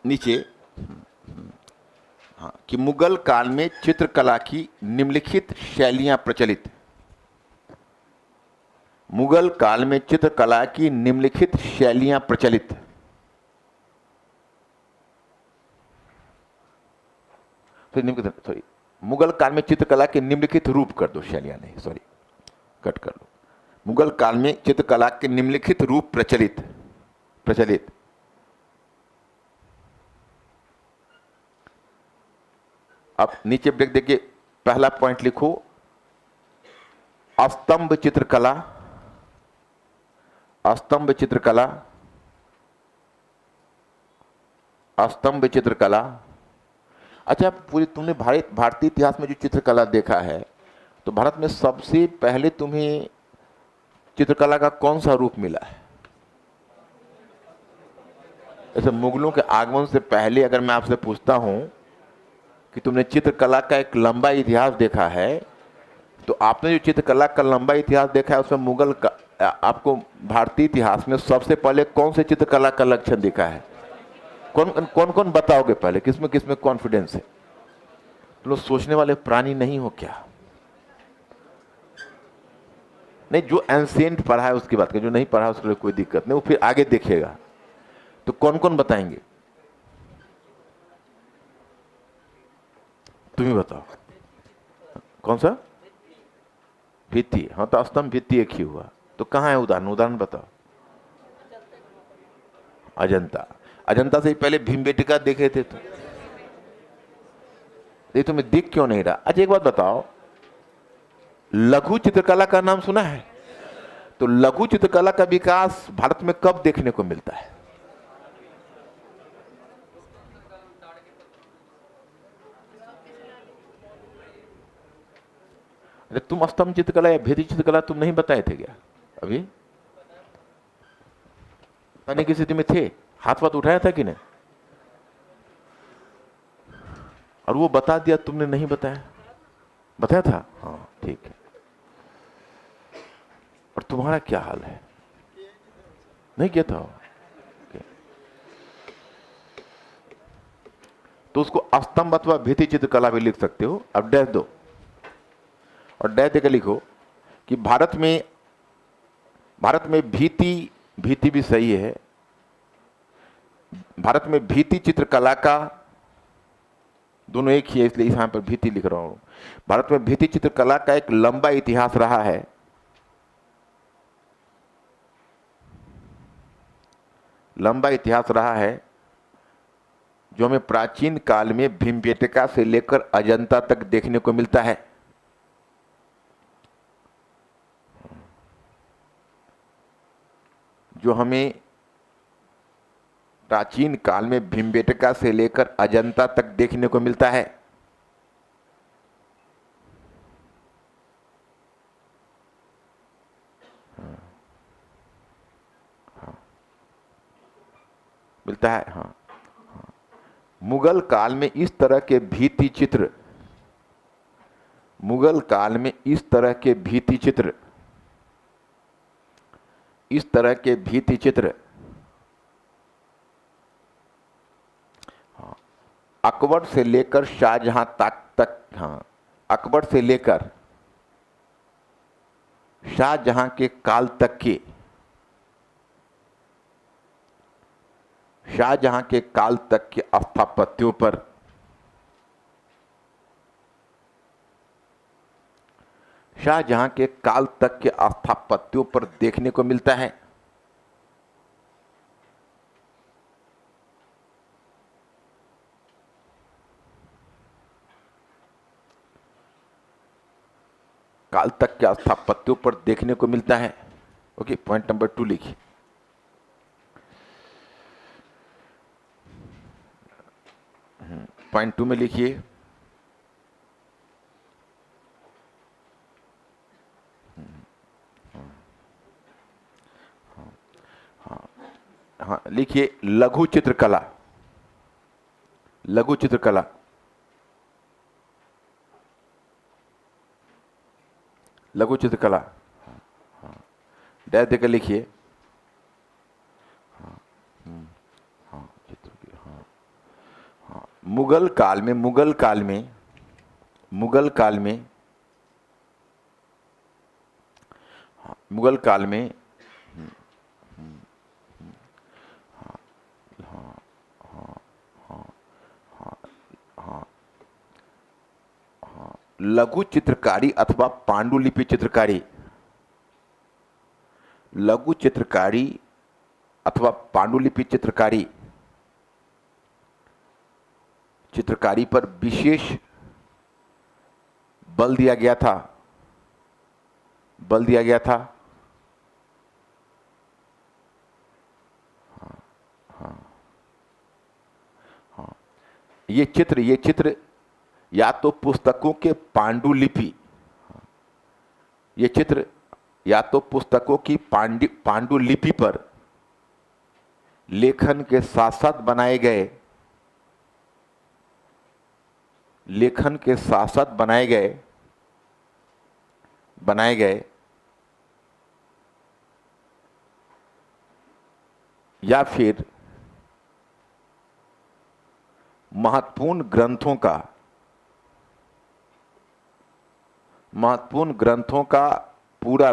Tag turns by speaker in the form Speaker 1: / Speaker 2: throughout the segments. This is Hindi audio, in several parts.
Speaker 1: नीचे हाँ, कि मुगल काल में चित्रकला की निम्नलिखित शैलियां प्रचलित। मुगल काल में चित्रकला की निम्नलिखित शैलियां प्रचलित। सॉरी, मुगल काल में चित्रकला के निम्नलिखित रूप कर दो, शैलियां नहीं, सॉरी, कट कर लो। मुगल काल में चित्रकला के निम्नलिखित रूप प्रचलित। प्रचलित अब नीचे ब्रेक देखिए, पहला पॉइंट लिखो, स्तंभ चित्रकला। स्तंभ चित्रकला। स्तंभ चित्रकला। अच्छा, पूरी तुमने भारतीय इतिहास में जो चित्रकला देखा है, तो भारत में सबसे पहले तुम्हें चित्रकला का कौन सा रूप मिला है? ऐसे मुगलों के आगमन से पहले अगर मैं आपसे पूछता हूं कि तुमने चित्रकला का एक लंबा इतिहास देखा है, तो आपने जो चित्रकला का लंबा इतिहास देखा है उसमें मुगल का आपको भारतीय इतिहास में सबसे पहले कौन से चित्रकला का लक्षण दिखा है? कौन कौन कौन बताओगे पहले, किसमें किसमें कॉन्फिडेंस है? तुम लोग सोचने वाले प्राणी नहीं हो क्या? नहीं, जो एंशिएंट पढ़ा है उसकी बात करें, जो नहीं पढ़ा है उसके लिए कोई दिक्कत नहीं, वो फिर आगे देखेगा। तो कौन कौन बताएंगे? तुम ही बताओ। कौन सा? भित्ति। हाँ, तो स्तंभ भित्ति एक ही हुआ। तो कहाँ है उदाहरण? उदाहरण बताओ। अजंता। अजंता से ही पहले भीमबेटका देखे थे तो ये तुम्हें दिख क्यों नहीं रहा? अच्छा, एक बात बताओ, लघु चित्रकला का नाम सुना है? तो लघु चित्रकला का विकास भारत में कब देखने को मिलता है? अरे तुम स्तंभ चित्रकला या भेदी चित्रकला तुम नहीं बताए थे क्या अभी? बताने की स्थिति में थे? हाथ वाथ उठाया था कि नहीं? और वो बता दिया, तुमने नहीं बताया? बताया था? हाँ, ठीक है। और तुम्हारा क्या हाल है? नहीं किया था? Okay. तो उसको स्तंभ अथवा भित्ति चित्रकला भी लिख सकते हो। अब डैश दो और डैश देकर लिखो कि भारत में भीति, भीति भी सही है, भारत में भीति चित्रकला का, दोनों एक ही है इसलिए यहां पर भीति लिख रहा हूं। भारत में भीति चित्रकला का एक लंबा इतिहास रहा है। लंबा इतिहास रहा है जो हमें प्राचीन काल में भीमबेटका से लेकर अजंता तक देखने को मिलता है। जो हमें प्राचीन काल में भीमबेटका से लेकर अजंता तक देखने को मिलता है। मिलता है, हाँ। मुगल काल में इस तरह के भित्ति चित्र, मुगल काल में इस तरह के भित्ति चित्र, इस तरह के भित्ति चित्र अकबर से लेकर शाहजहां तक, हाँ, अकबर से लेकर शाहजहां के काल तक के, शाहजहां के काल तक के स्थापत्यों पर, शाहजहां के काल तक के स्थापत्यों पर देखने को मिलता है। काल तक के स्थापत्यों पर देखने को मिलता है। ओके, पॉइंट नंबर 2 लिखिए। पॉइंट 2 में लिखिए, हाँ लिखिए, लघु चित्रकला। लघु चित्रकला, लघु चित्रकला, डैश देकर लिखिए। हाँ, हाँ, चित्र की, हाँ, मुगल काल में मुगल काल में मुगल काल में मुगल काल में लघु चित्रकारी अथवा पांडुलिपि चित्रकारी, लघु चित्रकारी अथवा पांडुलिपि चित्रकारी, चित्रकारी पर विशेष बल दिया गया था, बल दिया गया था। ये चित्र या तो पुस्तकों के पांडुलिपि, ये चित्र या तो पुस्तकों की पांडुलिपि पर लेखन के साथ साथ बनाए गए, लेखन के साथ साथ बनाए गए या फिर महत्वपूर्ण ग्रंथों का पूरा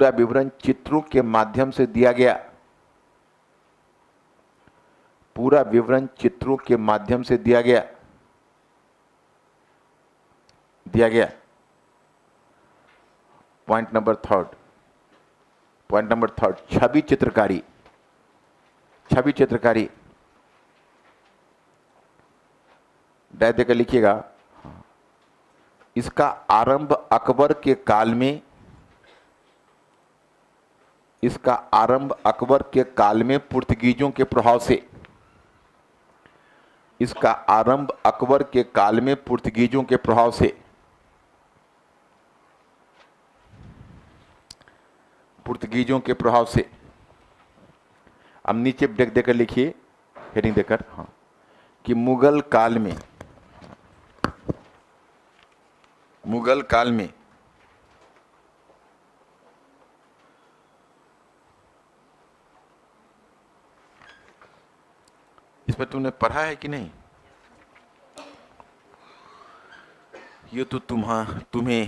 Speaker 1: विवरण चित्रों के माध्यम से दिया गया, पूरा विवरण चित्रों के माध्यम से दिया गया। पॉइंट नंबर थर्ड, छवि चित्रकारी, डाय देकर लिखिएगा। इसका आरंभ अकबर के काल में, इसका आरंभ अकबर के काल में पुर्तगीजों के प्रभाव से, इसका आरंभ अकबर के काल में पुर्तगीजों के प्रभाव से, पुर्तगीजों के प्रभाव से। अब नीचे ब्रेक देकर लिखिए, हेडिंग देकर, हाँ, कि मुगल काल में इस पर तुमने पढ़ा है कि नहीं? ये तो तुम्हें